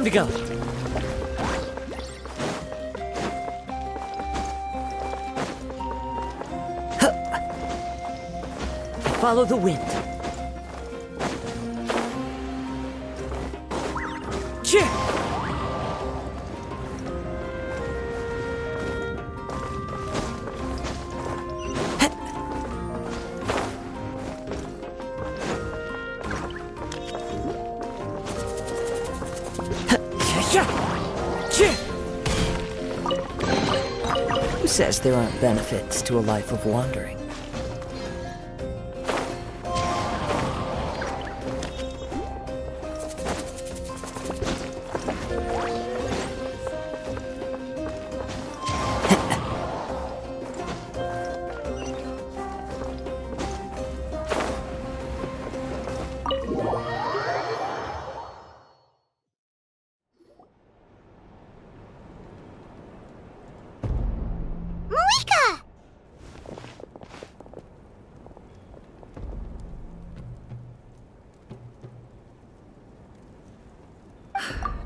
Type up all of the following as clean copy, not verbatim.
Time to go. Follow the wind. Cheer! Who says there aren't benefits to a life of wandering?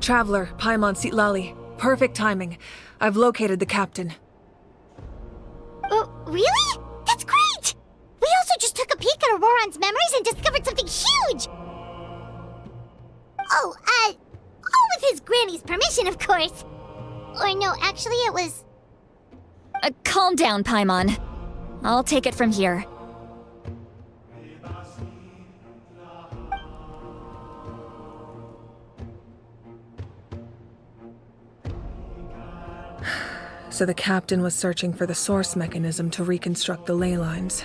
Traveler, Paimon Sitlali. Perfect timing. I've located the captain. Oh, really? That's great! We also just took a peek at Auroron's memories and discovered something huge! Oh, all with his granny's permission, of course. Or no, actually it was... Calm down, Paimon. I'll take it from here. So the captain was searching for the source mechanism to reconstruct the ley lines.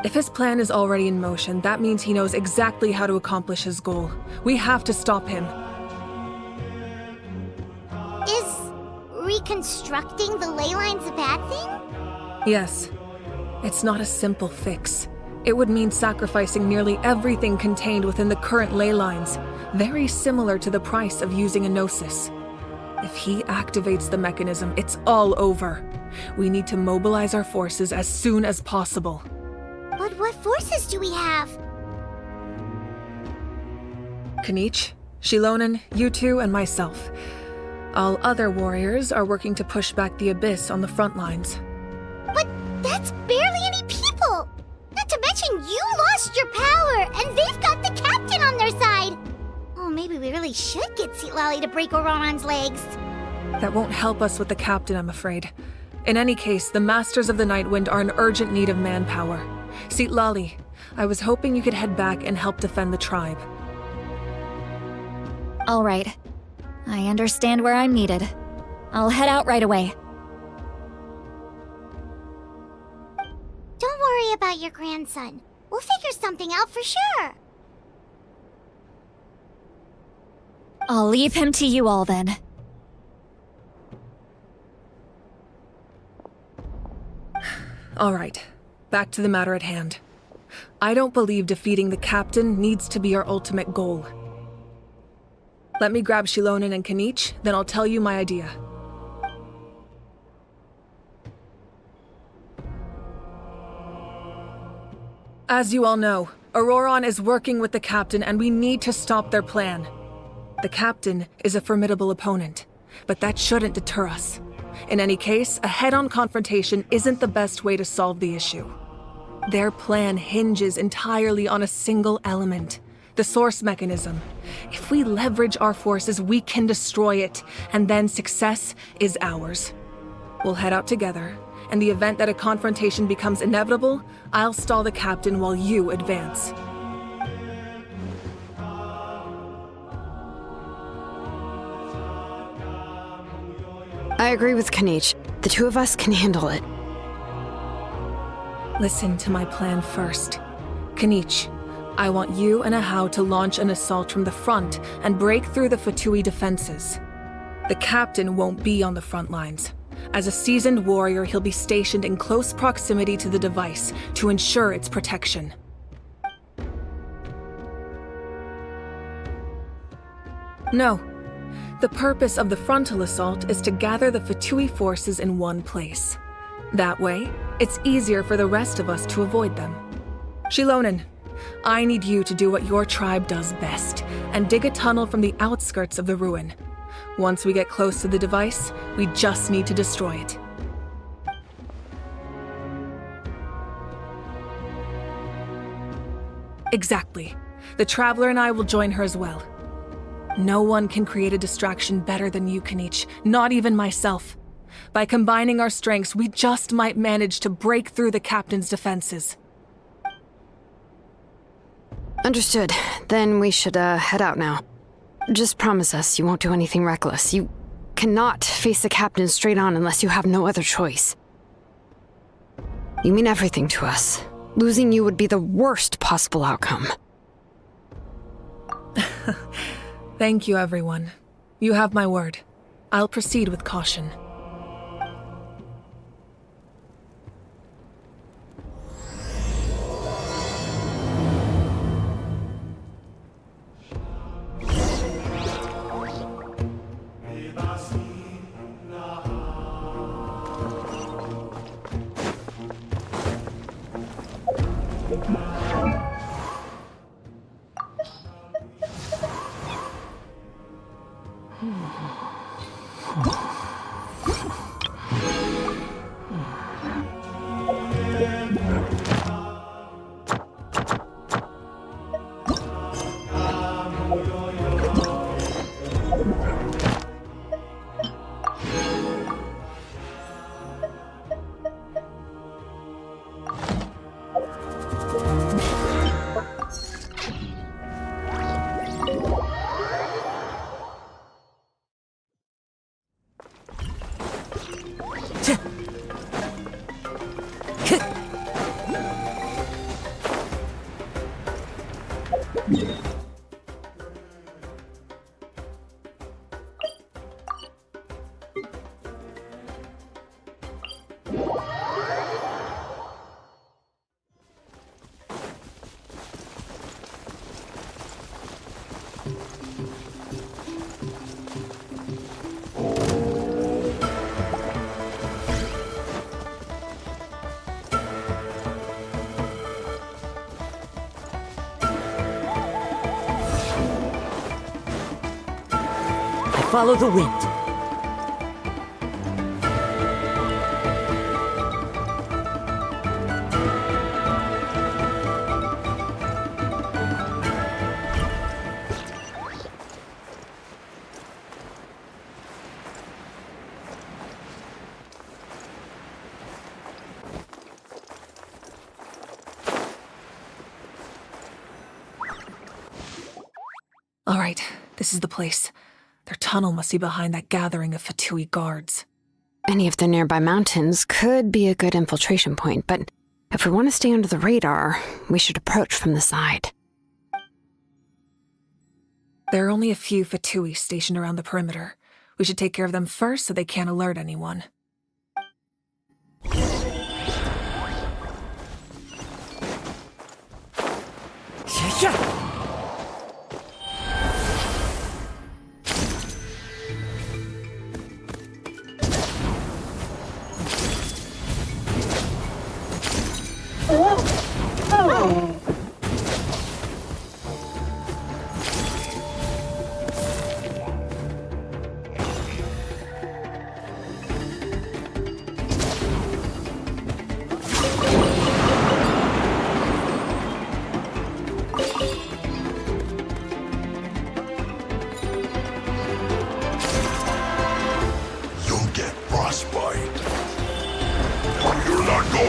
If his plan is already in motion, that means he knows exactly how to accomplish his goal. We have to stop him. Is reconstructing the ley lines a bad thing? Yes. It's not a simple fix. It would mean sacrificing nearly everything contained within the current ley lines, very similar to the price of using a gnosis. If he activates the mechanism, it's all over. We need to mobilize our forces as soon as possible. But what forces do we have? Kanich, Shilonen, you two, and myself. All other warriors are working to push back the Abyss on the front lines. But that's barely any people! Not to mention you lost your power, and they've got the captain on their side! Oh, maybe we really should get Sitlali to break Auroron's legs. That won't help us with the captain, I'm afraid. In any case, the Masters of the Nightwind are in urgent need of manpower. Sitlali, I was hoping you could head back and help defend the tribe. All right. I understand where I'm needed. I'll head out right away. Don't worry about your grandson. We'll figure something out for sure. I'll leave him to you all then. All right, back to the matter at hand. I don't believe defeating the captain needs to be our ultimate goal. Let me grab Shilonen and Kanich, then I'll tell you my idea. As you all know, Auroron is working with the captain and we need to stop their plan. The captain is a formidable opponent, but that shouldn't deter us. In any case, a head-on confrontation isn't the best way to solve the issue. Their plan hinges entirely on a single element, the source mechanism. If we leverage our forces, we can destroy it, and then success is ours. We'll head out together. In the event that a confrontation becomes inevitable, I'll stall the captain while you advance. I agree with Kanich. The two of us can handle it. Listen to my plan first. Kanich, I want you and Ahau to launch an assault from the front and break through the Fatui defenses. The captain won't be on the front lines. As a seasoned warrior, he'll be stationed in close proximity to the device to ensure its protection. No. The purpose of the frontal assault is to gather the Fatui forces in one place. That way, it's easier for the rest of us to avoid them. Shilonen, I need you to do what your tribe does best, and dig a tunnel from the outskirts of the ruin. Once we get close to the device, we just need to destroy it. Exactly. The Traveler and I will join her as well. No one can create a distraction better than you, Kanich, not even myself. By combining our strengths, we just might manage to break through the Captain's defenses. Understood. Then we should, head out now. Just promise us you won't do anything reckless. You cannot face the Captain straight on unless you have no other choice. You mean everything to us. Losing you would be the worst possible outcome. Thank you, everyone. You have my word. I'll proceed with caution. Follow the wind. All right, this is the place. Their tunnel must be behind that gathering of Fatui guards. Any of the nearby mountains could be a good infiltration point, but if we want to stay under the radar, we should approach from the side. There are only a few Fatui stationed around the perimeter. We should take care of them first so they can't alert anyone. Yeah.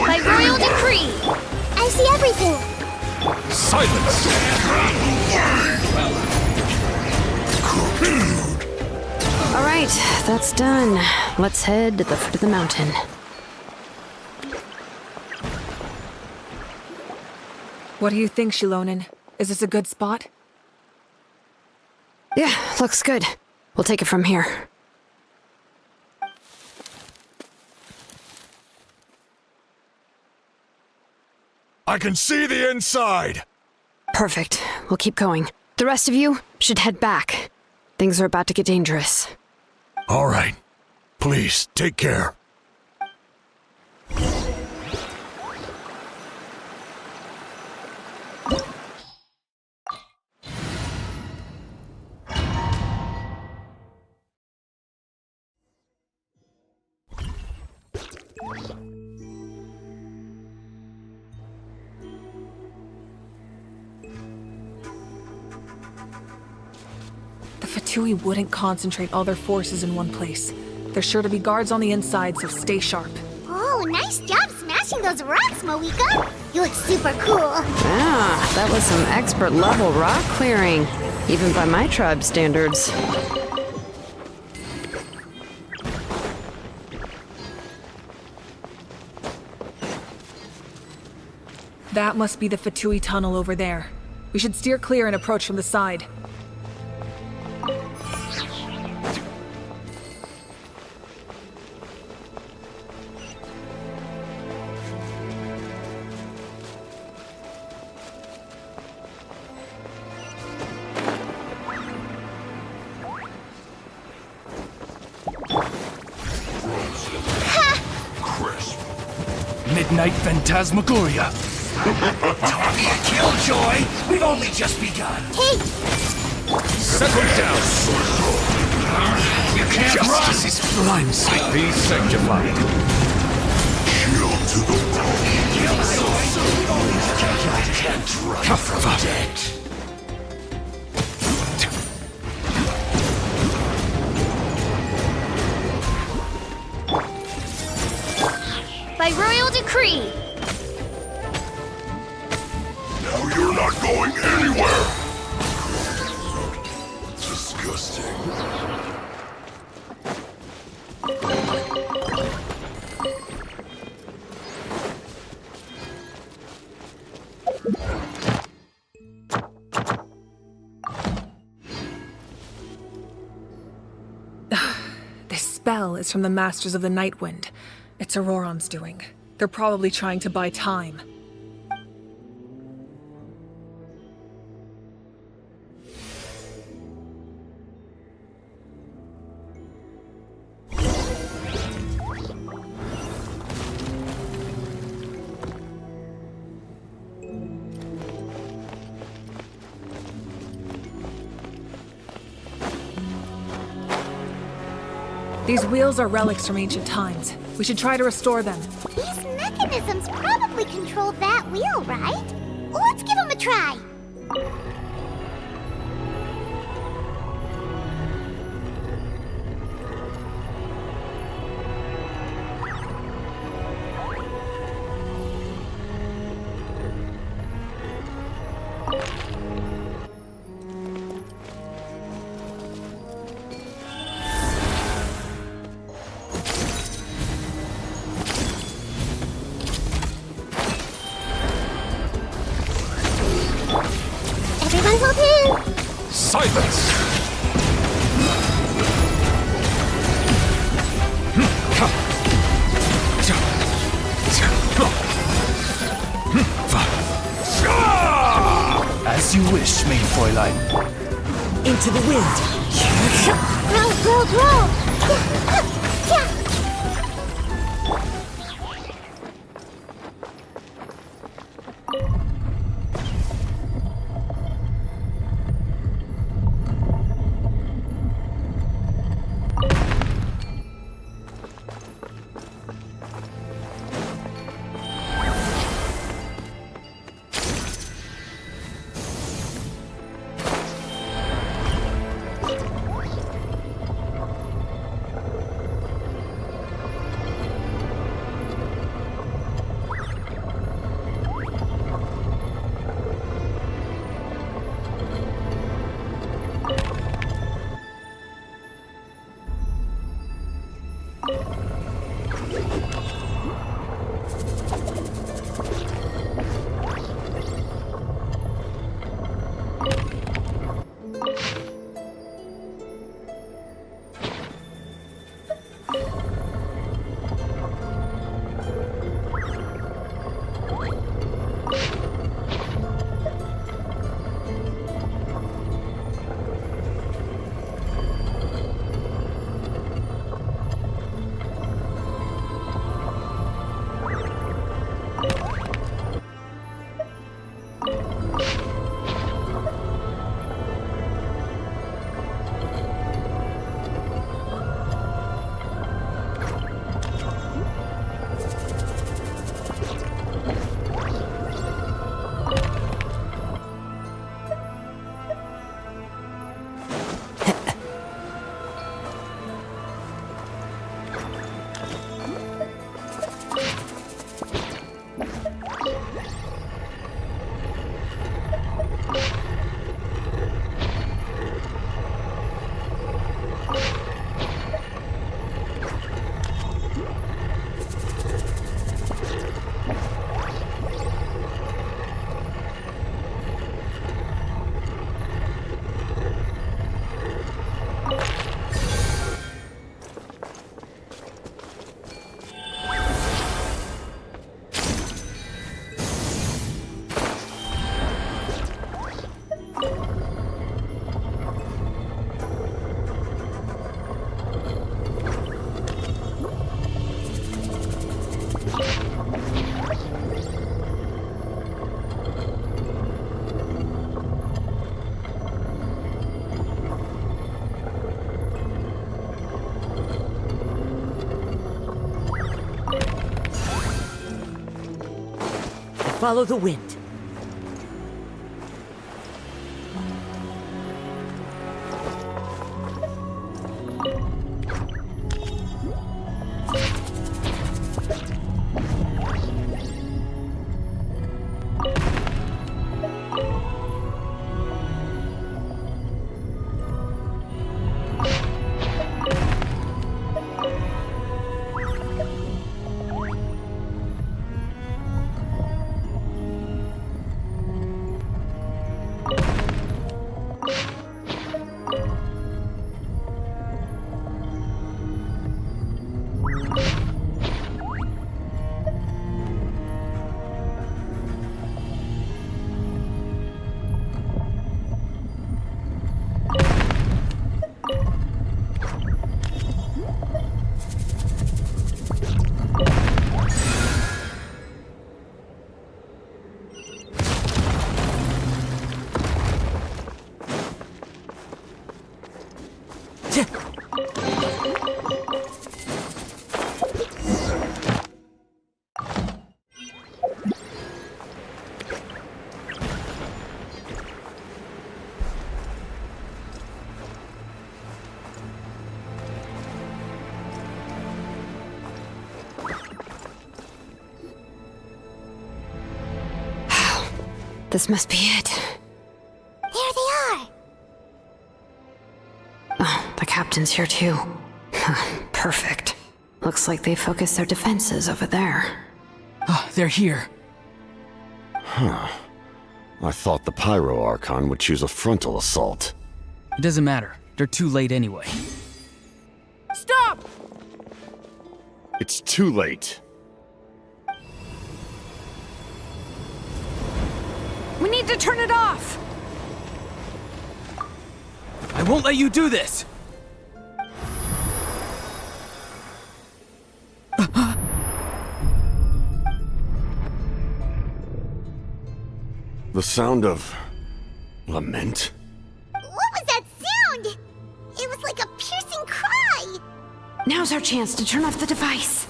By royal decree! I see everything! Silence! All right, that's done. Let's head to the foot of the mountain. What do you think, Shilonen? Is this a good spot? Yeah, looks good. We'll take it from here. I can see the inside! Perfect. We'll keep going. The rest of you should head back. Things are about to get dangerous. All right. Please, take care. The Fatui wouldn't concentrate all their forces in one place. There's sure to be guards on the inside, so stay sharp. Oh, nice job smashing those rocks, Moika. You look super cool. Ah, that was some expert level rock clearing, even by my tribe standards. That must be the Fatui tunnel over there. We should steer clear and approach from the side. Midnight Phantasmagoria. Don't be a killjoy. We've only just begun. Hey, Settle down. You can't Justice is blindsight. Be sanctified. Kill to the bone. Come from dead. by royal decree. Now you're not going anywhere! Disgusting. This spell is from the Masters of the Nightwind. It's Auroron's doing. They're probably trying to buy time. These wheels are relics from ancient times. We should try to restore them. These mechanisms probably control that wheel, right? Let's give them a try. Everyone hold in! Silence! As you wish, main Fräulein. Into the wind. Roll! Follow the wind. This must be it. There they are! Oh, the captain's here too. Perfect. Looks like they focused their defenses over there. Oh, they're here. I thought the Pyro Archon would choose a frontal assault. It doesn't matter. They're too late anyway. Stop! It's too late. We need to turn it off! I won't let you do this! The sound of lament? What was that sound? It was like a piercing cry! Now's our chance to turn off the device.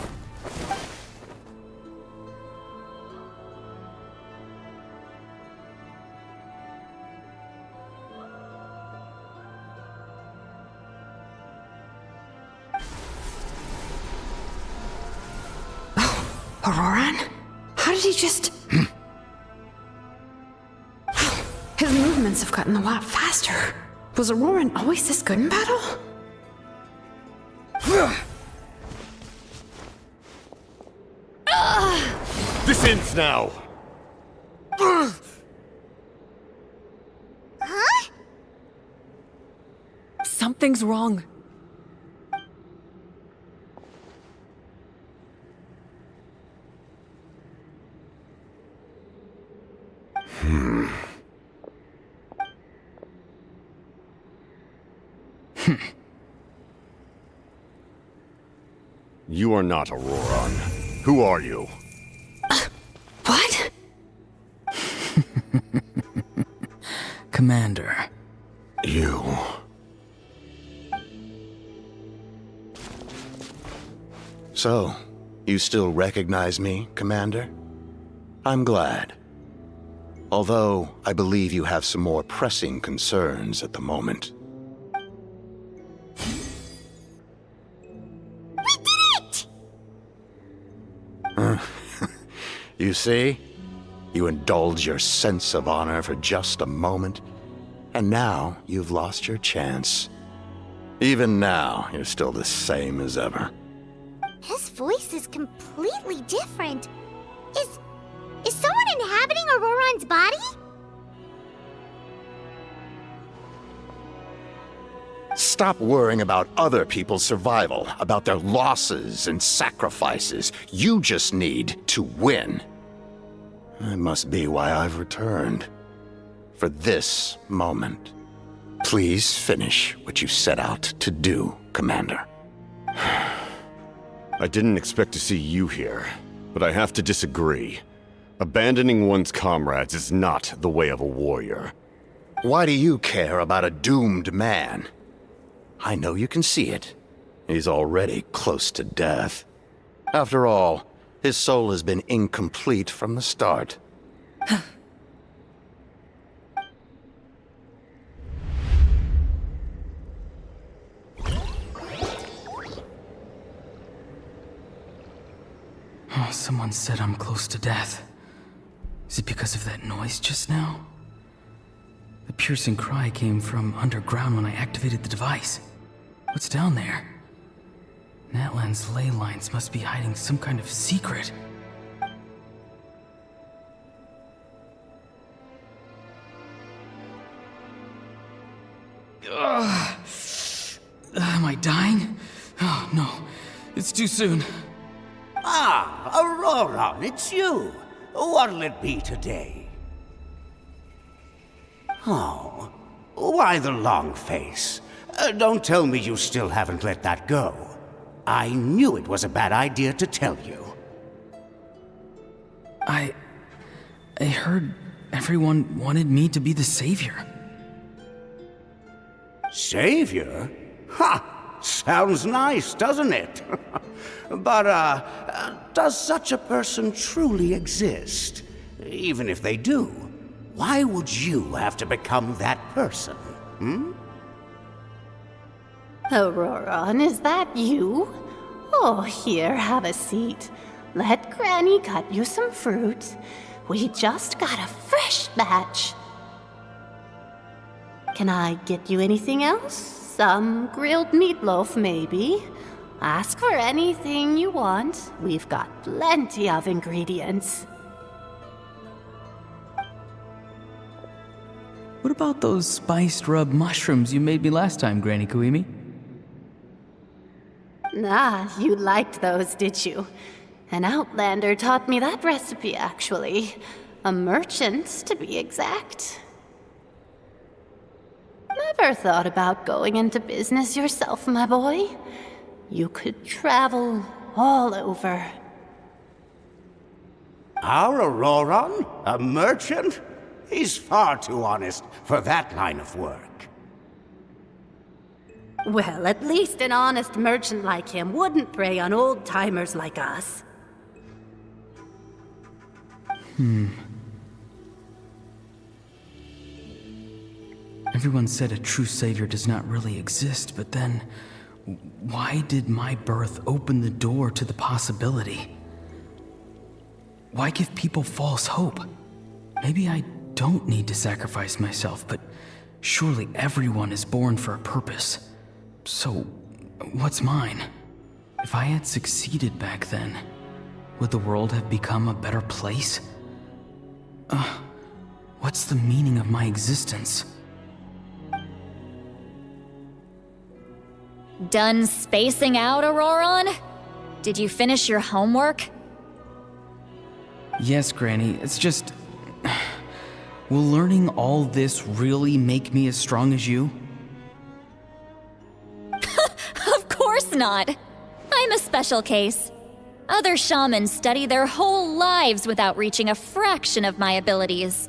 Auroran? How did he just... His movements have gotten a lot faster. Was Auroran always this good in battle? This ends now! Huh? Something's wrong. You are not Auroran. Who are you? What? Commander. You. So, you still recognize me, Commander? I'm glad. Although, I believe you have some more pressing concerns at the moment. We did it! You see? You indulge your sense of honor for just a moment, and now you've lost your chance. Even now, you're still the same as ever. His voice is completely different. Is someone inhabiting Auroron's body? Stop worrying about other people's survival, about their losses and sacrifices. You just need to win. That must be why I've returned. For this moment. Please finish what you set out to do, Commander. I didn't expect to see you here, but I have to disagree. Abandoning one's comrades is not the way of a warrior. Why do you care about a doomed man? I know you can see it. He's already close to death. After all, his soul has been incomplete from the start. Oh, someone said I'm close to death. Is it because of that noise just now? The piercing cry came from underground when I activated the device. What's down there? Natlan's ley lines must be hiding some kind of secret. Ugh. Am I dying? Oh, no. It's too soon. Ah, Auroron, it's you. What'll it be today? Oh, why the long face? Don't tell me you still haven't let that go. I knew it was a bad idea to tell you. I heard everyone wanted me to be the savior. Savior? Ha! Sounds nice, doesn't it? But, does such a person truly exist? Even if they do, why would you have to become that person? Auroron, is that you? Oh, here, have a seat. Let Granny cut you some fruit. We just got a fresh batch. Can I get you anything else? Some grilled meatloaf, maybe? Ask for anything you want. We've got plenty of ingredients. What about those spiced rub mushrooms you made me last time, Granny Kuimi? Ah, you liked those, did you? An outlander taught me that recipe, actually. A merchant, to be exact. Never thought about going into business yourself, my boy? You could travel all over. Our Auroron? A merchant? He's far too honest for that line of work. Well, at least an honest merchant like him wouldn't prey on old-timers like us. Everyone said a true savior does not really exist, but then why did my birth open the door to the possibility? Why give people false hope? Maybe I don't need to sacrifice myself, but surely everyone is born for a purpose. So, what's mine? If I had succeeded back then, would the world have become a better place? What's the meaning of my existence? Done spacing out, Auroron? Did you finish your homework? Yes, Granny, it's just... Will learning all this really make me as strong as you? Of course not. I'm a special case. Other shamans study their whole lives without reaching a fraction of my abilities.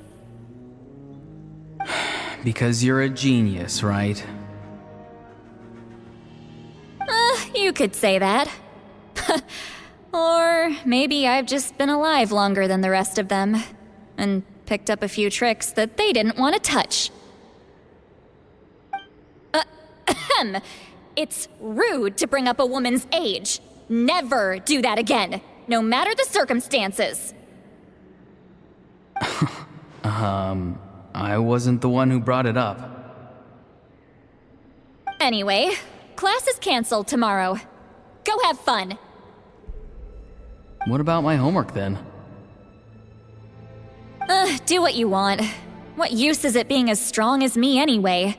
Because you're a genius, right? You could say that. Or maybe I've just been alive longer than the rest of them, and picked up a few tricks that they didn't want to touch. It's rude to bring up a woman's age. Never do that again, no matter the circumstances. I wasn't the one who brought it up. Anyway, class is canceled tomorrow. Go have fun. What about my homework then? Do what you want. What use is it being as strong as me anyway?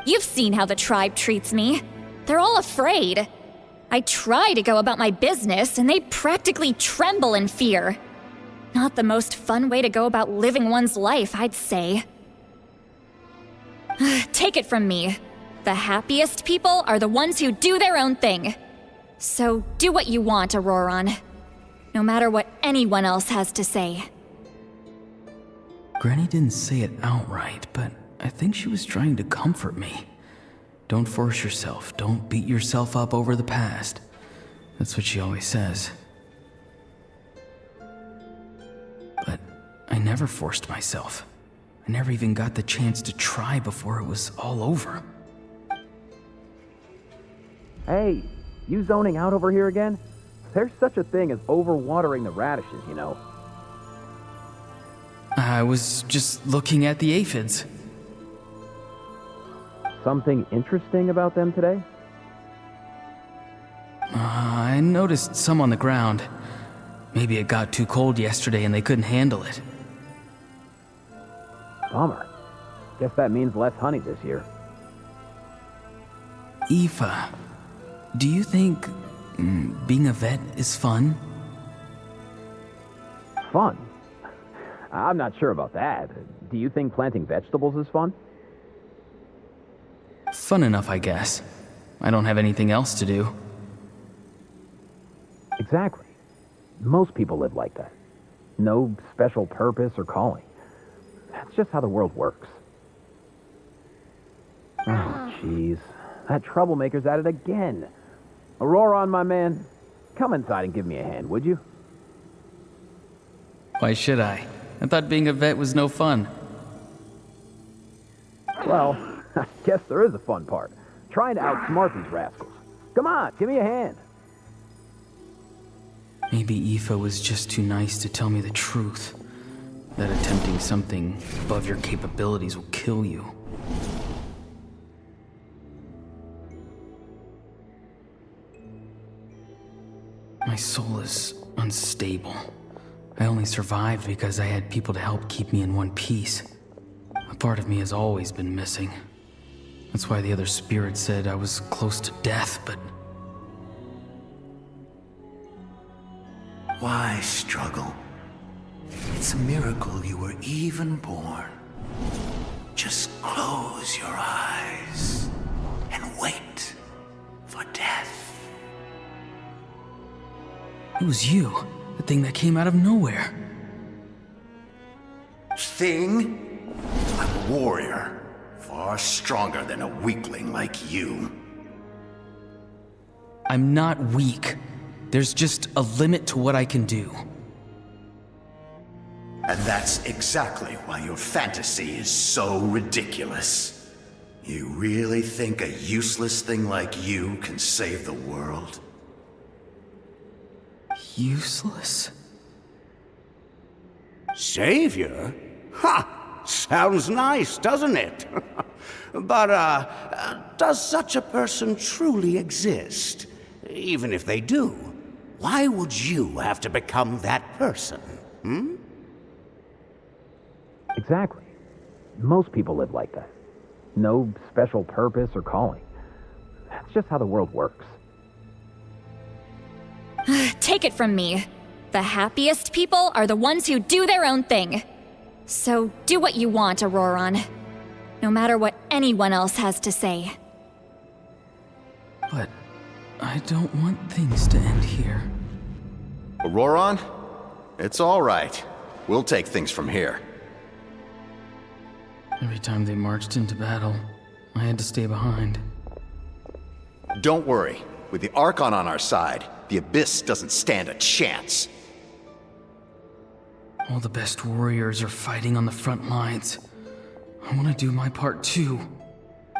You've seen how the tribe treats me. They're all afraid. I try to go about my business, and they practically tremble in fear. Not the most fun way to go about living one's life, I'd say. Take it from me. The happiest people are the ones who do their own thing. So do what you want, Auroron. No matter what anyone else has to say. Granny didn't say it outright, but I think she was trying to comfort me. Don't force yourself. Don't beat yourself up over the past. That's what she always says. But I never forced myself. I never even got the chance to try before it was all over. Hey, you zoning out over here again? There's such a thing as overwatering the radishes, you know. I was just looking at the aphids. Something interesting about them today? I noticed some on the ground. Maybe it got too cold yesterday and they couldn't handle it. Bummer. Guess that means less honey this year. Aoife, do you think being a vet is fun? Fun? I'm not sure about that. Do you think planting vegetables is fun? Fun enough, I guess. I don't have anything else to do. Exactly. Most people live like that. No special purpose or calling. That's just how the world works. Oh, jeez. That troublemaker's at it again. Auroron, my man, come inside and give me a hand, would you? Why should I? I thought being a vet was no fun. Well, I guess there is a fun part. Trying to outsmart these rascals. Come on, give me a hand. Maybe Aoife was just too nice to tell me the truth. That attempting something above your capabilities will kill you. My soul is unstable. I only survived because I had people to help keep me in one piece. A part of me has always been missing. That's why the other spirits said I was close to death, but... Why struggle? It's a miracle you were even born. Just close your eyes and wait for death. It was you, the thing that came out of nowhere. Thing? I'm a warrior, far stronger than a weakling like you. I'm not weak. There's just a limit to what I can do. And that's exactly why your fantasy is so ridiculous. You really think a useless thing like you can save the world? Useless? Savior? Ha! Sounds nice, doesn't it? But, does such a person truly exist? Even if they do, why would you have to become that person? Hmm? Exactly. Most people live like that. No special purpose or calling. That's just how the world works. Take it from me. The happiest people are the ones who do their own thing. So do what you want, Auroron. No matter what anyone else has to say. But I don't want things to end here. Auroron? It's all right. We'll take things from here. Every time they marched into battle, I had to stay behind. Don't worry. With the Archon on our side, the Abyss doesn't stand a chance. All the best warriors are fighting on the front lines. I want to do my part too.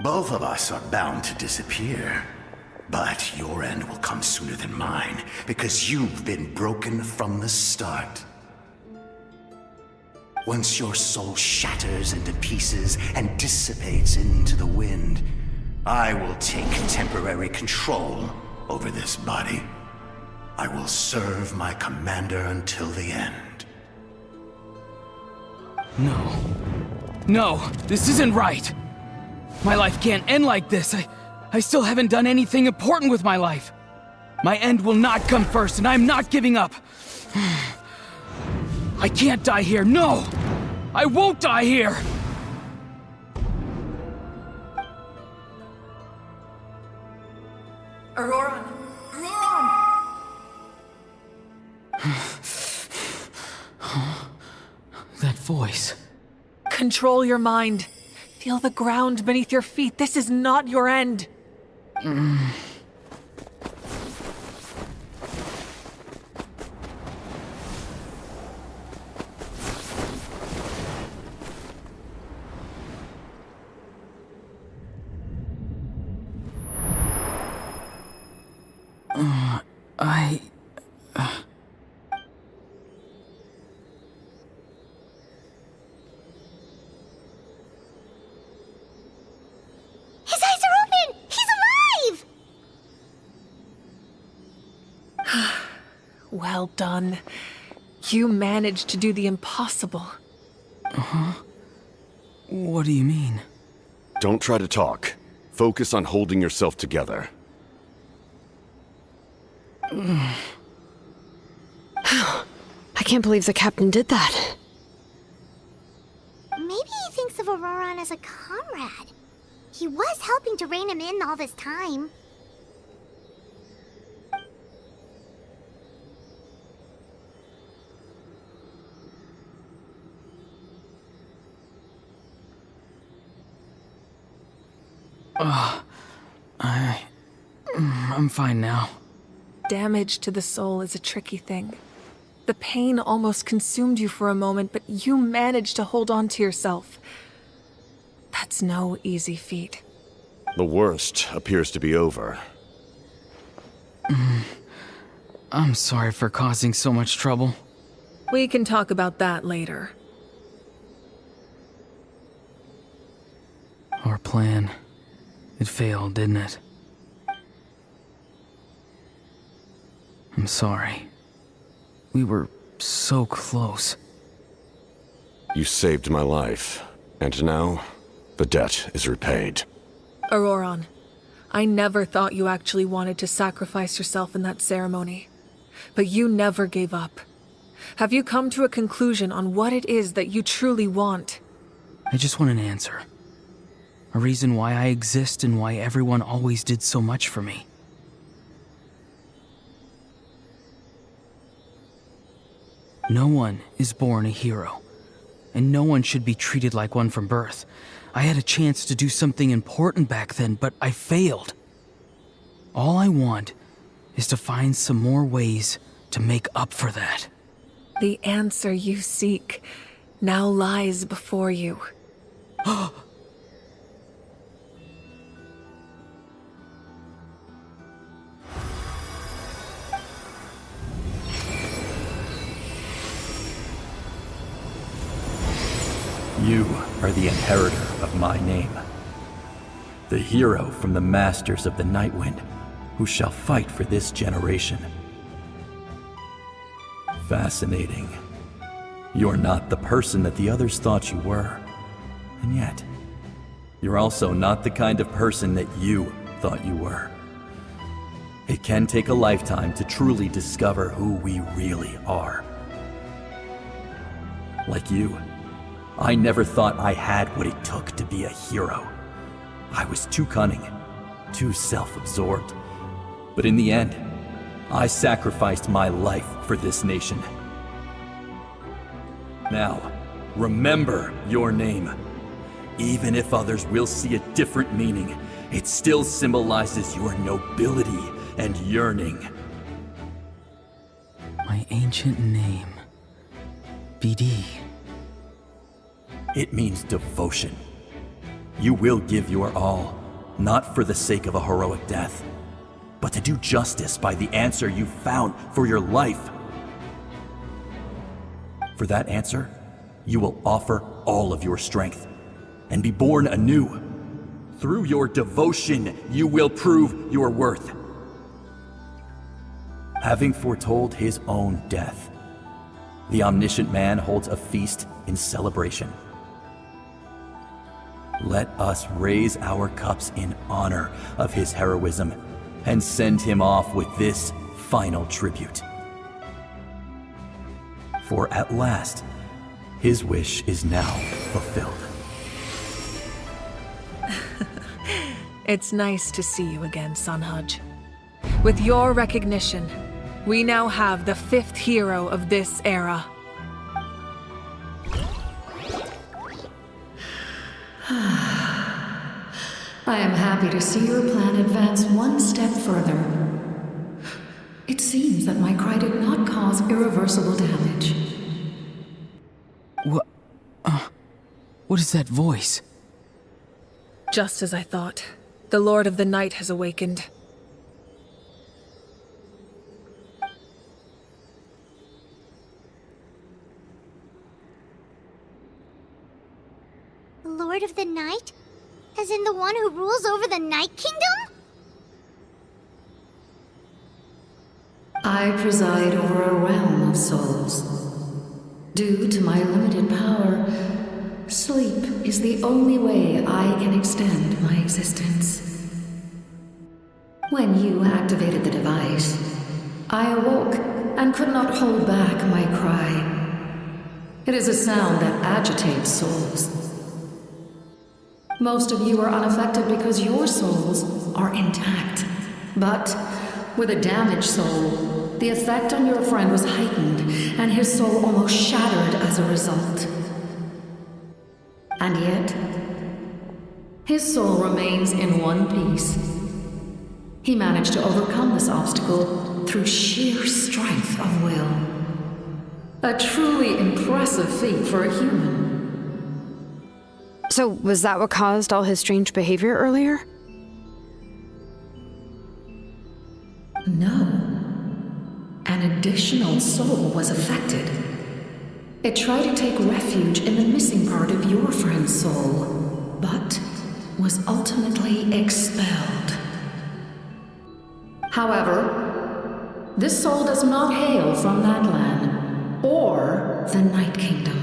Both of us are bound to disappear. But your end will come sooner than mine, because you've been broken from the start. Once your soul shatters into pieces and dissipates into the wind, I will take temporary control over this body. I will serve my commander until the end. No. No, this isn't right. My life can't end like this. I still haven't done anything important with my life. My end will not come first, and I'm not giving up. I can't die here. No! I won't die here! Auroran! Auroran! That voice. Control your mind. Feel the ground beneath your feet. This is not your end. His eyes are open! He's alive! Well done. You managed to do the impossible. What do you mean? Don't try to talk. Focus on holding yourself together. I can't believe the captain did that. Maybe he thinks of Auroran as a comrade. He was helping to rein him in all this time. I'm fine now. Damage to the soul is a tricky thing. The pain almost consumed you for a moment, but you managed to hold on to yourself. That's no easy feat. The worst appears to be over. I'm sorry for causing so much trouble. We can talk about that later. Our plan. It failed, didn't it? I'm sorry. We were so close. You saved my life, and now the debt is repaid. Auroran, I never thought you actually wanted to sacrifice yourself in that ceremony. But you never gave up. Have you come to a conclusion on what it is that you truly want? I just want an answer. A reason why I exist and why everyone always did so much for me. No one is born a hero, and no one should be treated like one from birth. I had a chance to do something important back then, but I failed. All I want is to find some more ways to make up for that. The answer you seek now lies before you. You are the inheritor of my name. The hero from the Masters of the Nightwind, who shall fight for this generation. Fascinating. You're not the person that the others thought you were. And yet, you're also not the kind of person that you thought you were. It can take a lifetime to truly discover who we really are. Like you, I never thought I had what it took to be a hero. I was too cunning, too self-absorbed. But in the end, I sacrificed my life for this nation. Now, remember your name. Even if others will see a different meaning, it still symbolizes your nobility and yearning. My ancient name. BD. It means devotion. You will give your all, not for the sake of a heroic death, but to do justice by the answer you found for your life. For that answer, you will offer all of your strength and be born anew. Through your devotion, you will prove your worth. having foretold his own death. The omniscient man holds a feast in celebration. Let us raise our cups in honor of his heroism and send him off with this final tribute. For at last, his wish is now fulfilled. It's nice to see you again, Sunhudge. With your recognition, we now have the 5th hero of this era. I am happy to see your plan advance one step further. It seems that my cry did not cause irreversible damage. What is that voice? Just as I thought. The Lord of the Night has awakened. Lord of the Night? As in the one who rules over the Night Kingdom? I preside over a realm of souls. Due to my limited power, sleep is the only way I can extend my existence. When you activated the device, I awoke and could not hold back my cry. It is a sound that agitates souls. Most of you are unaffected because your souls are intact. But with a damaged soul, the effect on your friend was heightened, and his soul almost shattered as a result. And yet, his soul remains in one piece. He managed to overcome this obstacle through sheer strength of will. A truly impressive feat for a human. So, was that what caused all his strange behavior earlier? No. An additional soul was affected. It tried to take refuge in the missing part of your friend's soul, but was ultimately expelled. However, this soul does not hail from that land, or the Night Kingdom.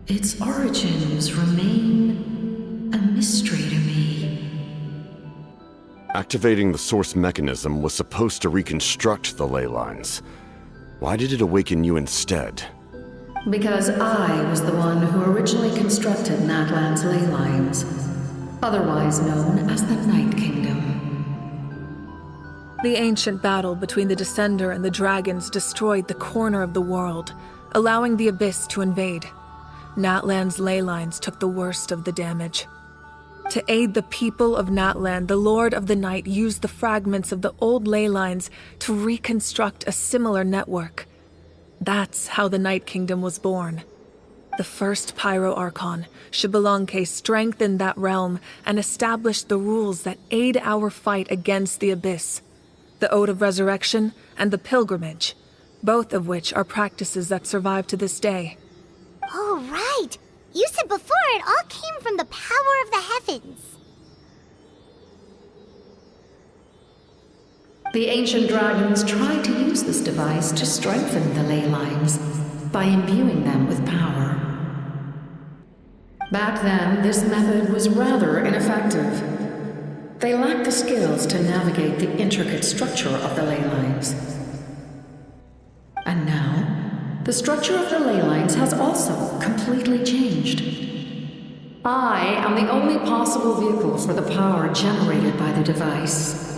Its origins remain a mystery to me. Activating the source mechanism was supposed to reconstruct the ley lines. Why did it awaken you instead? Because I was the one who originally constructed Natlan's ley lines, otherwise known as the Night Kingdom. The ancient battle between the Descender and the dragons destroyed the corner of the world, allowing the Abyss to invade. Natlan's ley lines took the worst of the damage. To aid the people of Natlan, the Lord of the Night used the fragments of the old ley lines to reconstruct a similar network. That's how the Night Kingdom was born. The first Pyro Archon, Xbalanque, strengthened that realm and established the rules that aid our fight against the Abyss. The Ode of Resurrection and the Pilgrimage, both of which are practices that survive to this day. Oh, right! You said before it all came from the power of the heavens. The ancient dragons tried to use this device to strengthen the ley lines by imbuing them with power. Back then, this method was rather ineffective. They lacked the skills to navigate the intricate structure of the ley lines. And now, the structure of the ley lines has also completely changed. I am the only possible vehicle for the power generated by the device.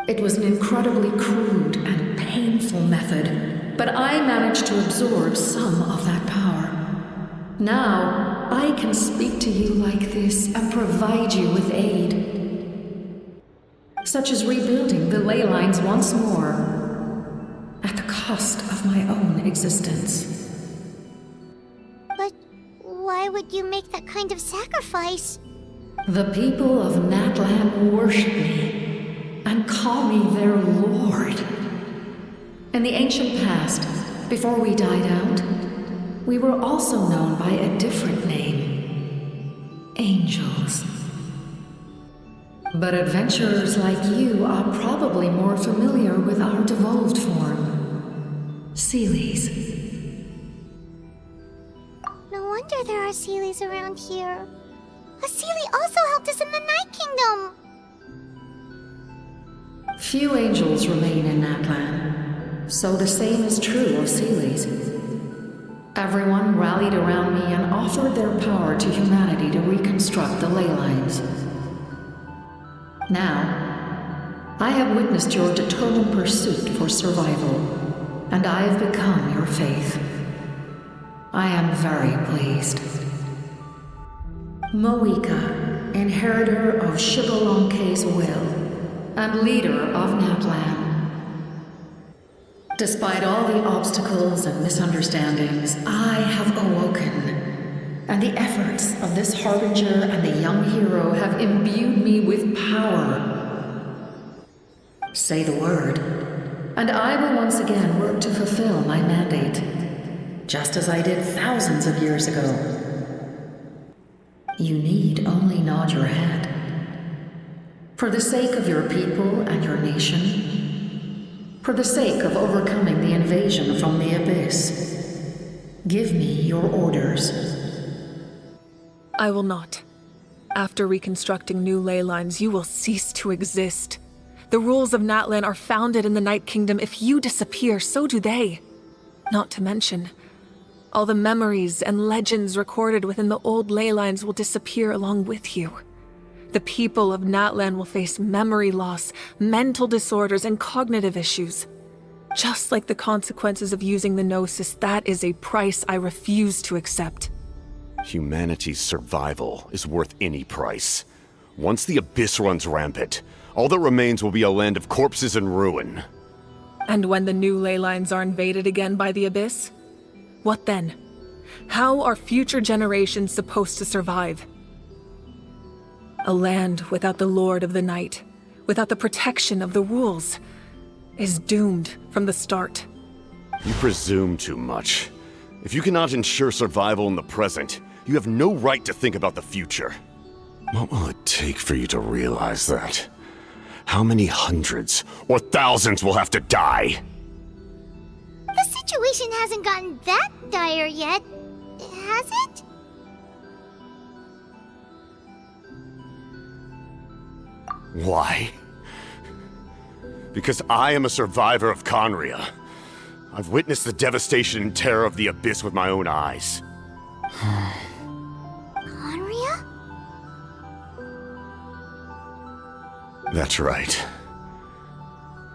It was an incredibly crude and painful method, but I managed to absorb some of that power. Now, I can speak to you like this and provide you with aid, such as rebuilding the ley lines once more, at the cost of my own existence. But why would you make that kind of sacrifice? The people of Natlan worship me and call me their lord. In the ancient past, before we died out, we were also known by a different name. Angels. But adventurers like you are probably more familiar with our devolved form. Seelies. No wonder there are Seelies around here. A Seelie also helped us in the Night Kingdom! Few angels remain in Natlan, so the same is true of Seelies. Everyone rallied around me and offered their power to humanity to reconstruct the ley lines. Now, I have witnessed your determined pursuit for survival, and I have become your faith. I am very pleased. miHoYo, inheritor of Shibalonke's will, and leader of Natlan. Despite all the obstacles and misunderstandings, I have awoken, and the efforts of this harbinger and the young hero have imbued me with power. Say the word, and I will once again work to fulfill my mandate, just as I did thousands of years ago. You need only nod your head. For the sake of your people and your nation, for the sake of overcoming the invasion from the Abyss, give me your orders. I will not. After reconstructing new ley lines, you will cease to exist. The rules of Natlan are founded in the Night Kingdom. If you disappear, so do they. Not to mention, all the memories and legends recorded within the old ley lines will disappear along with you. The people of Natlan will face memory loss, mental disorders, and cognitive issues. Just like the consequences of using the Gnosis, that is a price I refuse to accept. Humanity's survival is worth any price. Once the Abyss runs rampant, all that remains will be a land of corpses and ruin. And when the new ley lines are invaded again by the Abyss? What then? How are future generations supposed to survive? A land without the Lord of the Night, without the protection of the rules, is doomed from the start. You presume too much. If you cannot ensure survival in the present, you have no right to think about the future. What will it take for you to realize that? How many hundreds or thousands will have to die? The situation hasn't gotten that dire yet, has it? Why? Because I am a survivor of Conria. I've witnessed the devastation and terror of the Abyss with my own eyes. Conria? That's right.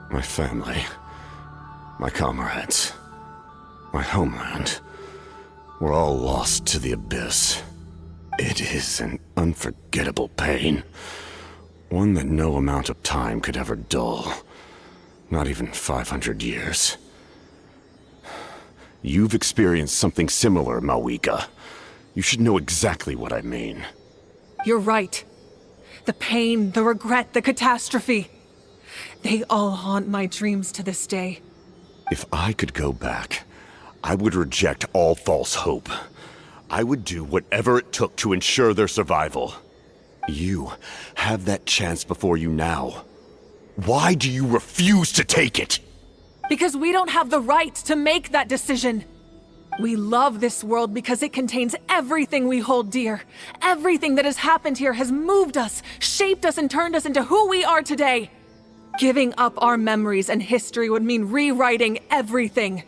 My family, my comrades, my homeland, were all lost to the Abyss. It is an unforgettable pain. One that no amount of time could ever dull. Not even 500 years. You've experienced something similar, miHoYo. You should know exactly what I mean. You're right. The pain, the regret, the catastrophe. They all haunt my dreams to this day. If I could go back, I would reject all false hope. I would do whatever it took to ensure their survival. You have that chance before you now. Why do you refuse to take it? Because we don't have the right to make that decision. We love this world because it contains everything we hold dear. Everything that has happened here has moved us, shaped us, and turned us into who we are today. Giving up our memories and history would mean rewriting everything.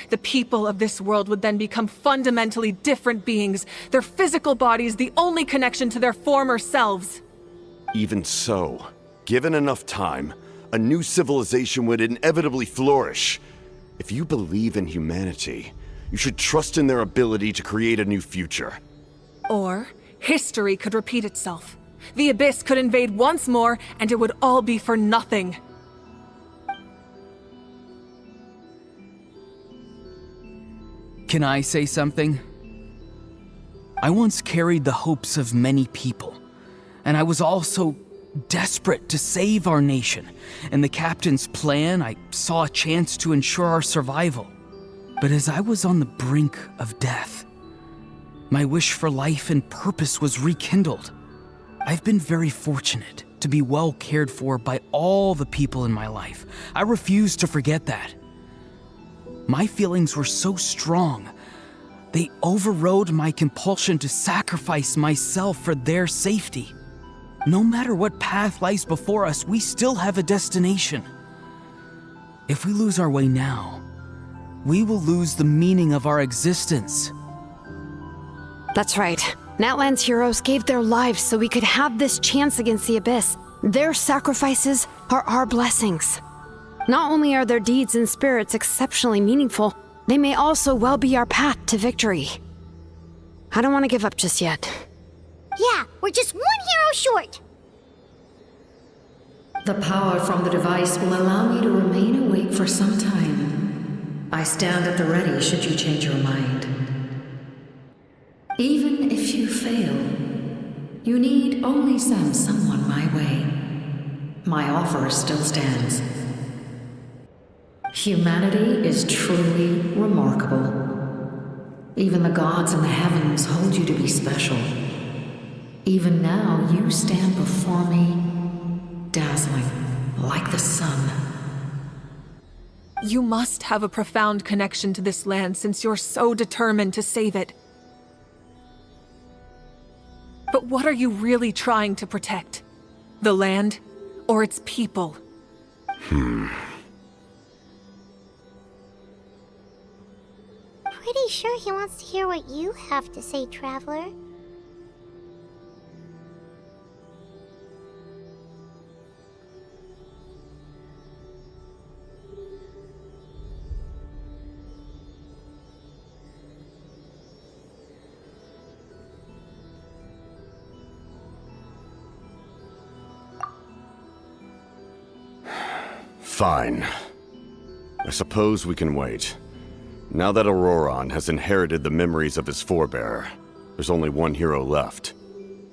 The people of this world would then become fundamentally different beings, their physical bodies the only connection to their former selves. Even so, given enough time, a new civilization would inevitably flourish. If you believe in humanity, you should trust in their ability to create a new future. Or, history could repeat itself. The Abyss could invade once more, and it would all be for nothing. Can I say something? I once carried the hopes of many people, and I was also desperate to save our nation. In the captain's plan, I saw a chance to ensure our survival. But as I was on the brink of death, my wish for life and purpose was rekindled. I've been very fortunate to be well cared for by all the people in my life. I refuse to forget that. My feelings were so strong. They overrode my compulsion to sacrifice myself for their safety. No matter what path lies before us, we still have a destination. If we lose our way now, we will lose the meaning of our existence. That's right. Natlan's heroes gave their lives so we could have this chance against the Abyss. Their sacrifices are our blessings. Not only are their deeds and spirits exceptionally meaningful, they may also well be our path to victory. I don't want to give up just yet. Yeah, we're just one hero short. The power from the device will allow me to remain awake for some time. I stand at the ready should you change your mind. Even if you fail, you need only send someone my way. My offer still stands. Humanity is truly remarkable. Even the gods in the heavens hold you to be special. Even now, you stand before me, dazzling like the sun. You must have a profound connection to this land since you're so determined to save it. But what are you really trying to protect? The land or its people? Pretty sure he wants to hear what you have to say, Traveler. Fine. I suppose we can wait. Now that Auroron has inherited the memories of his forebear, there's only one hero left.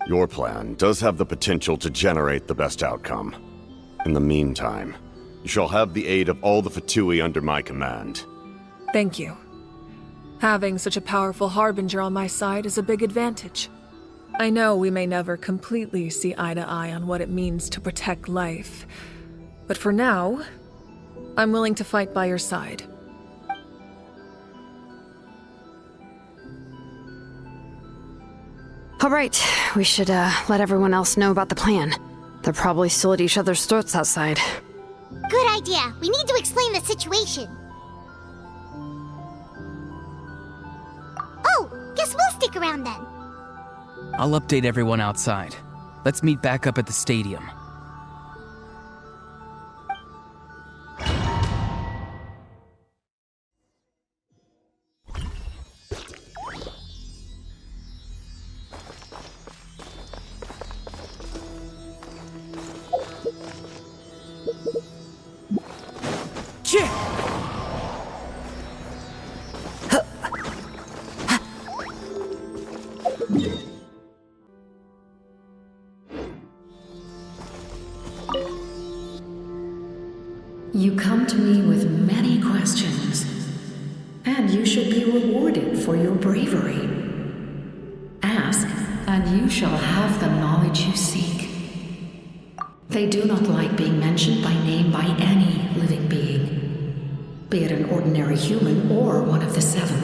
Your plan does have the potential to generate the best outcome. In the meantime, you shall have the aid of all the Fatui under my command. Thank you. Having such a powerful harbinger on my side is a big advantage. I know we may never completely see eye to eye on what it means to protect life, but for now, I'm willing to fight by your side. All right, we should let everyone else know about the plan. They're probably still at each other's throats outside. Good idea. We need to explain the situation. Oh, guess we'll stick around then. I'll update everyone outside. Let's meet back up at the stadium. You come to me with many questions, and you should be rewarded for your bravery. Ask, and you shall have the knowledge you seek. They do not like being mentioned by name by any living being, be it an ordinary human or one of the seven.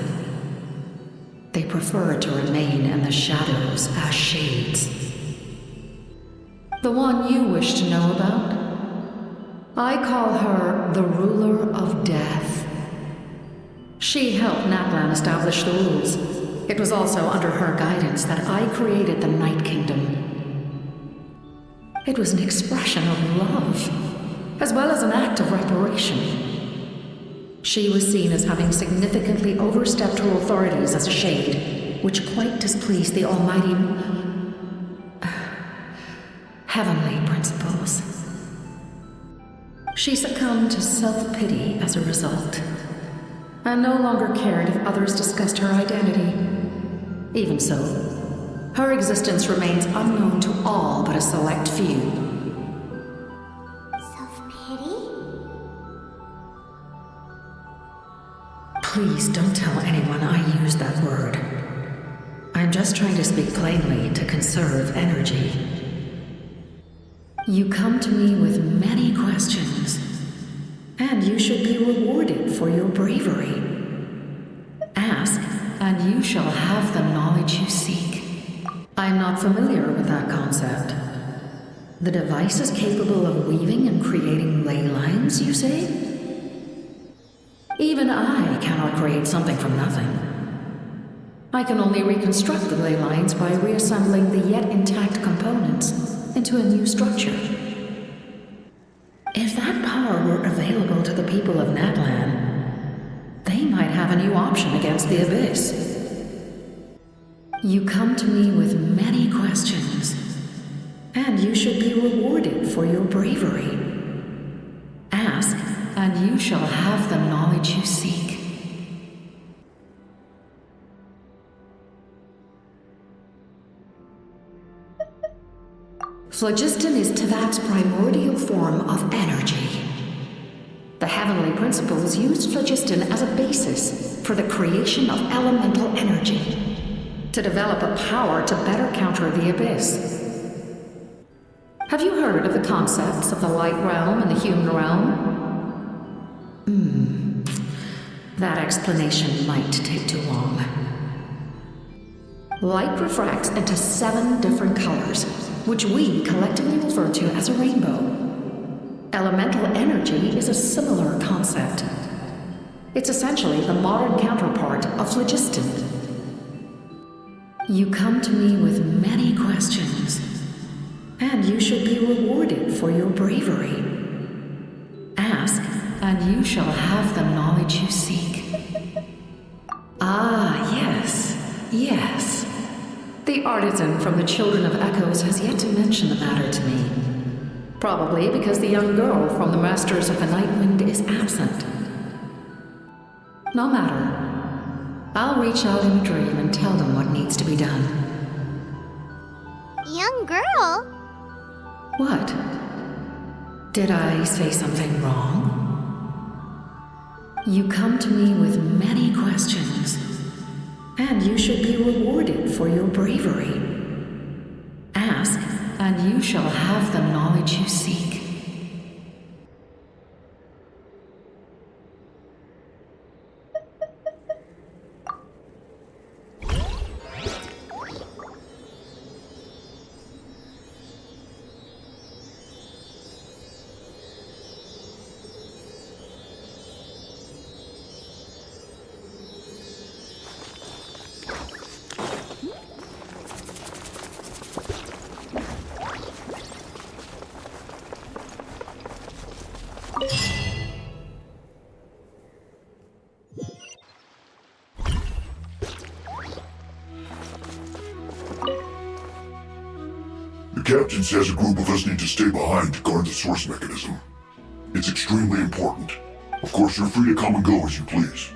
They prefer to remain in the shadows as shades. The one you wish to know about? I call her the Ruler of Death. She helped Natlan establish the rules. It was also under her guidance that I created the Night Kingdom. It was an expression of love, as well as an act of reparation. She was seen as having significantly overstepped her authorities as a shade, which quite displeased the almighty heavenly principles. She succumbed to self-pity as a result, and no longer cared if others discussed her identity. Even so, her existence remains unknown to all but a select few. Self-pity? Please don't tell anyone I used that word. I'm just trying to speak plainly to conserve energy. You come to me with many questions, and you should be rewarded for your bravery. Ask, and you shall have the knowledge you seek. I'm not familiar with that concept. The device is capable of weaving and creating ley lines, you say? Even I cannot create something from nothing. I can only reconstruct the ley lines by reassembling the yet intact components into a new structure. If that power were available to the people of Natlan, they might have a new option against the Abyss. You come to me with many questions, and you should be rewarded for your bravery. Ask, and you shall have the knowledge you seek. Phlogiston is Teyvat's primordial form of energy. The heavenly principles used phlogiston as a basis for the creation of elemental energy, to develop a power to better counter the Abyss. Have you heard of the concepts of the light realm and the human realm? That explanation might take too long. Light refracts into 7 different colors, which we collectively refer to as a rainbow. Elemental energy is a similar concept. It's essentially the modern counterpart of phlogiston. You come to me with many questions, and you should be rewarded for your bravery. Ask, and you shall have the knowledge you seek. Ah, yes, yes. The artisan from the Children of Echoes has yet to mention the matter to me. Probably because the young girl from the Masters of the Nightwind is absent. No matter. I'll reach out in a dream and tell them what needs to be done. Young girl? What? Did I say something wrong? You come to me with many questions, and you should be rewarded for your bravery. Ask, and you shall have the knowledge you seek. The captain says a group of us need to stay behind to guard the source mechanism. It's extremely important. Of course, you're free to come and go as you please.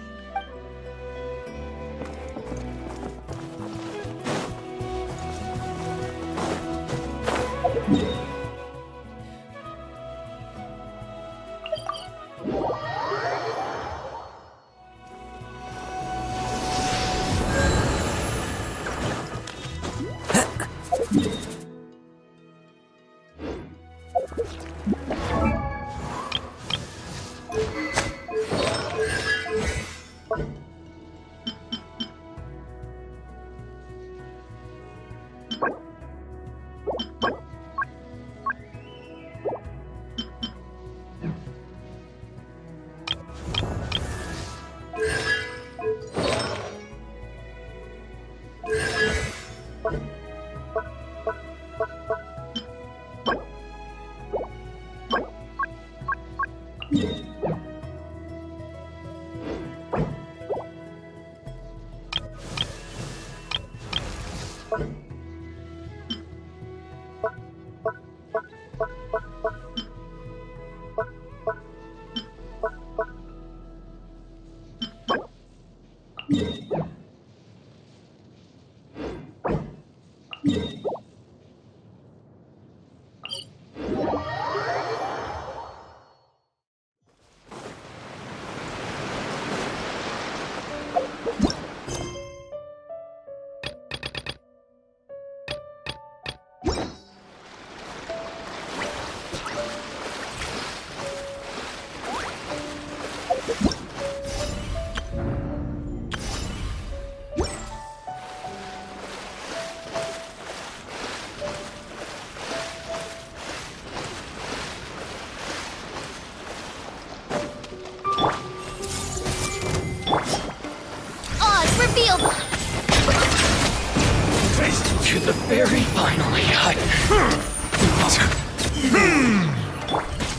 To the very finally,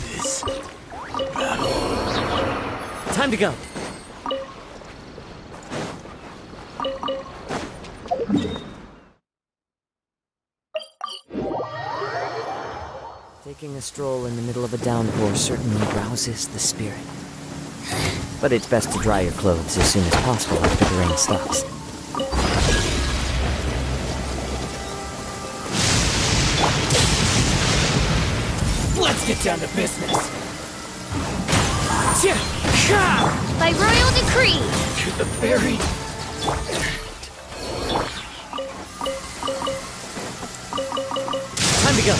This battle. Time to go. Taking a stroll in the middle of a downpour certainly rouses the spirit. But it's best to dry your clothes as soon as possible after the rain stops. let's get down to business. By royal decree! To the very... Time to go.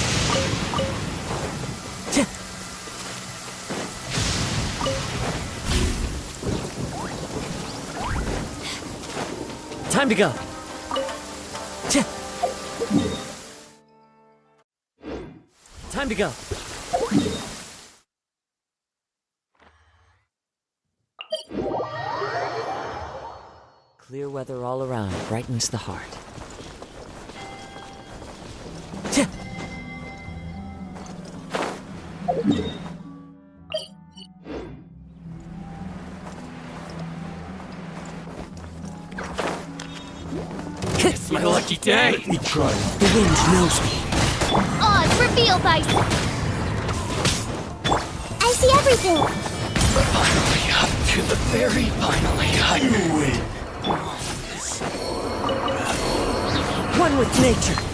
Time to go. Time to go. Clear weather all around brightens the heart. It's my lucky day. Let me try. The wind knows me. Odds revealed by... I see everything! Finally, to the very finally, You win. One with nature.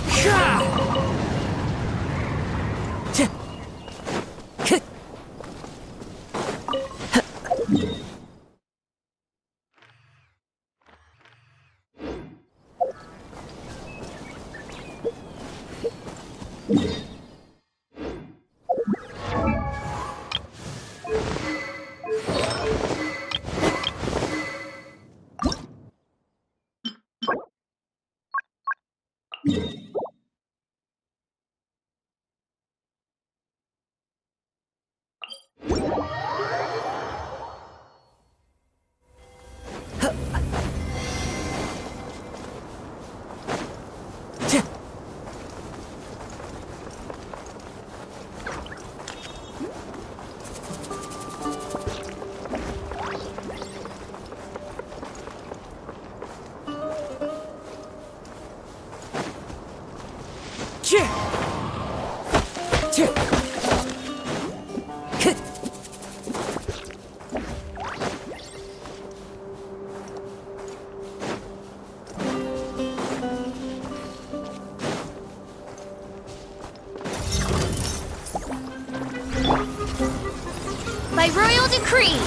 By royal decree!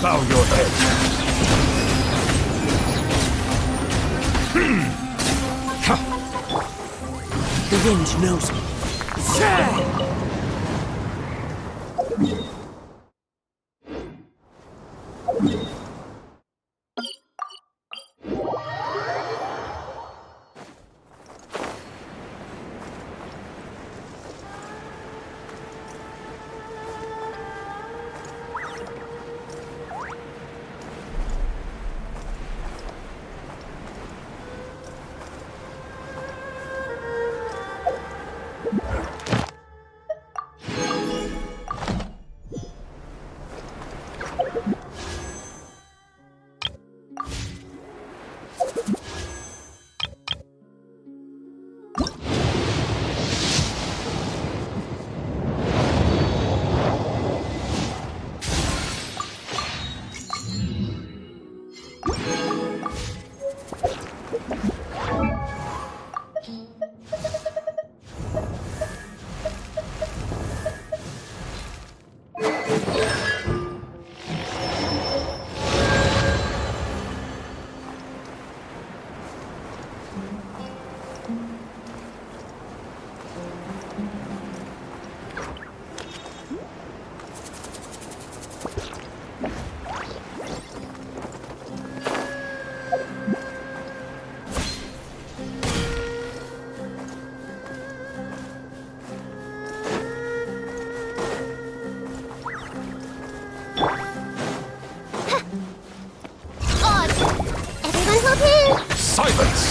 Bow your head. The wind knows me. Odds! Everyone hold in! Silence!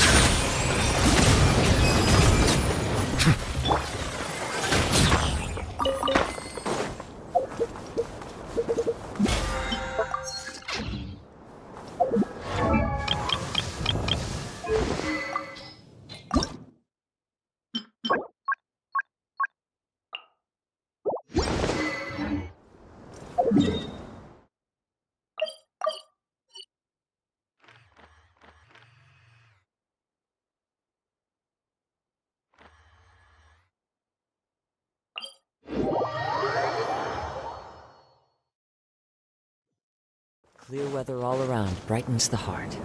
Clear weather all around brightens the heart.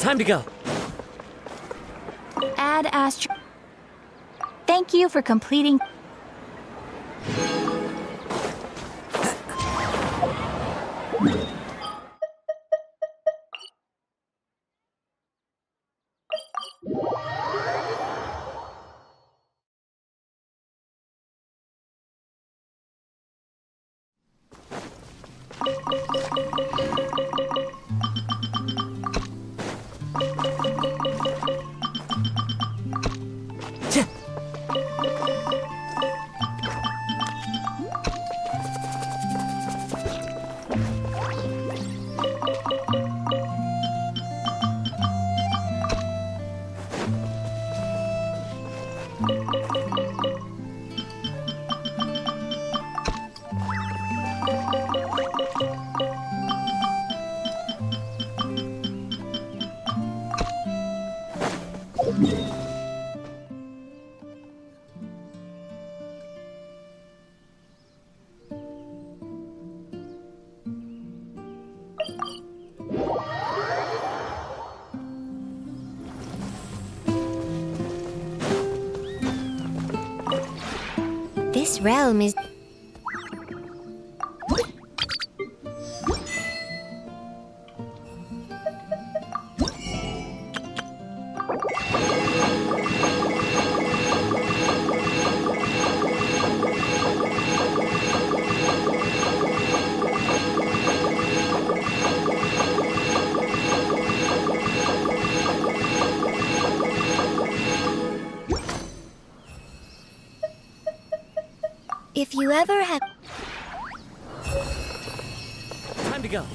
Time to go. Ad Astra. Thank you for completing. This realm is... If you ever have... Time to go.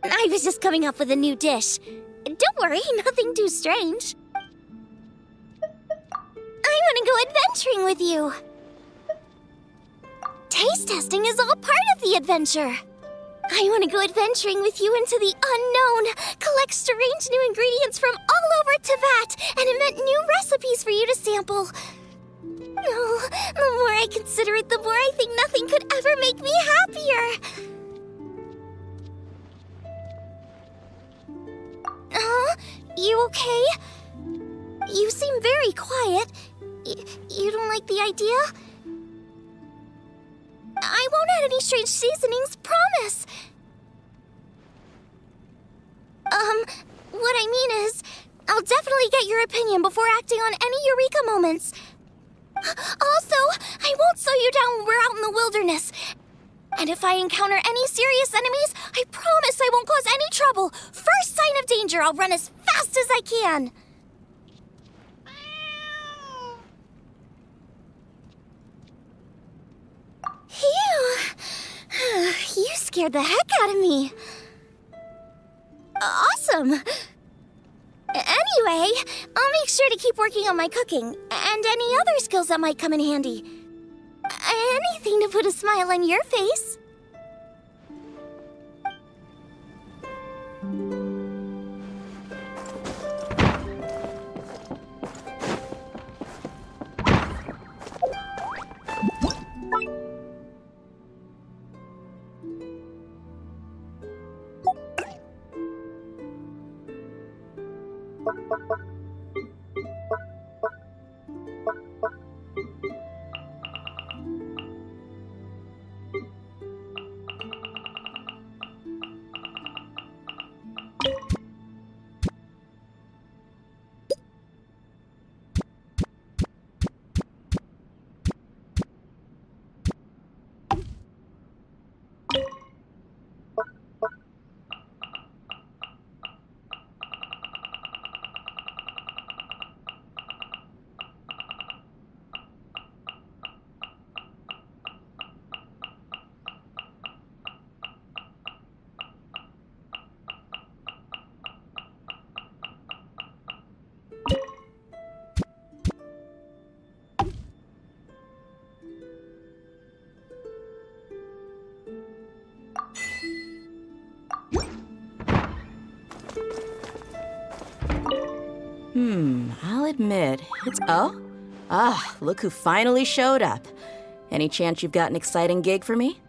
I was just coming up with a new dish. Don't worry, nothing too strange. I want to go adventuring with you. Taste testing is all part of the adventure. I want to go adventuring with you into the unknown, collect strange new ingredients from all over Teyvat, and invent new recipes for you to sample. Oh, the more I consider it, the more I think nothing could ever make me happier. You okay? You seem very quiet. You don't like the idea? I won't add any strange seasonings, promise. What I mean is, I'll definitely get your opinion before acting on any eureka moments. Also, I won't slow you down when we're out in the wilderness. And if I encounter any serious enemies, I promise I won't cause any trouble. First sign of danger, I'll run as fast as I can. Phew. You scared the heck out of me. Awesome. Anyway, I'll make sure to keep working on my cooking and any other skills that might come in handy. Anything to put a smile on your face. I'll admit, it's... look who finally showed up. Any chance you've got an exciting gig for me?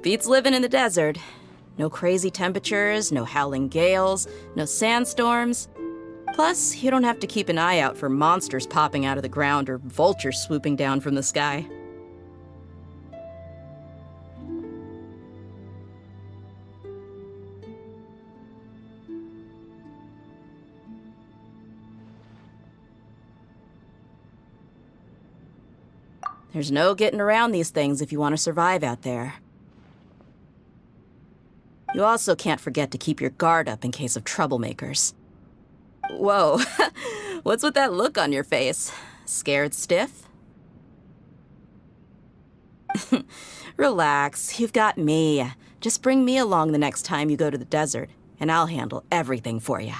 Beats living in the desert. No crazy temperatures, no howling gales, no sandstorms. Plus, you don't have to keep an eye out for monsters popping out of the ground or vultures swooping down from the sky. There's no getting around these things if you want to survive out there. You also can't forget to keep your guard up in case of troublemakers. Whoa, what's with that look on your face? Scared stiff? Relax, you've got me. Just bring me along the next time you go to the desert, and I'll handle everything for you.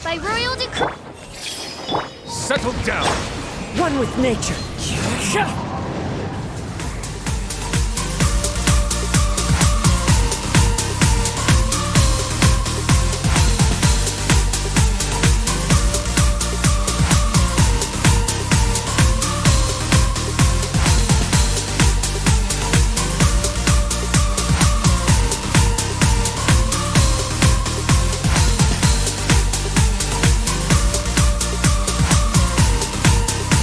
By royal decree... Settle down! One with nature.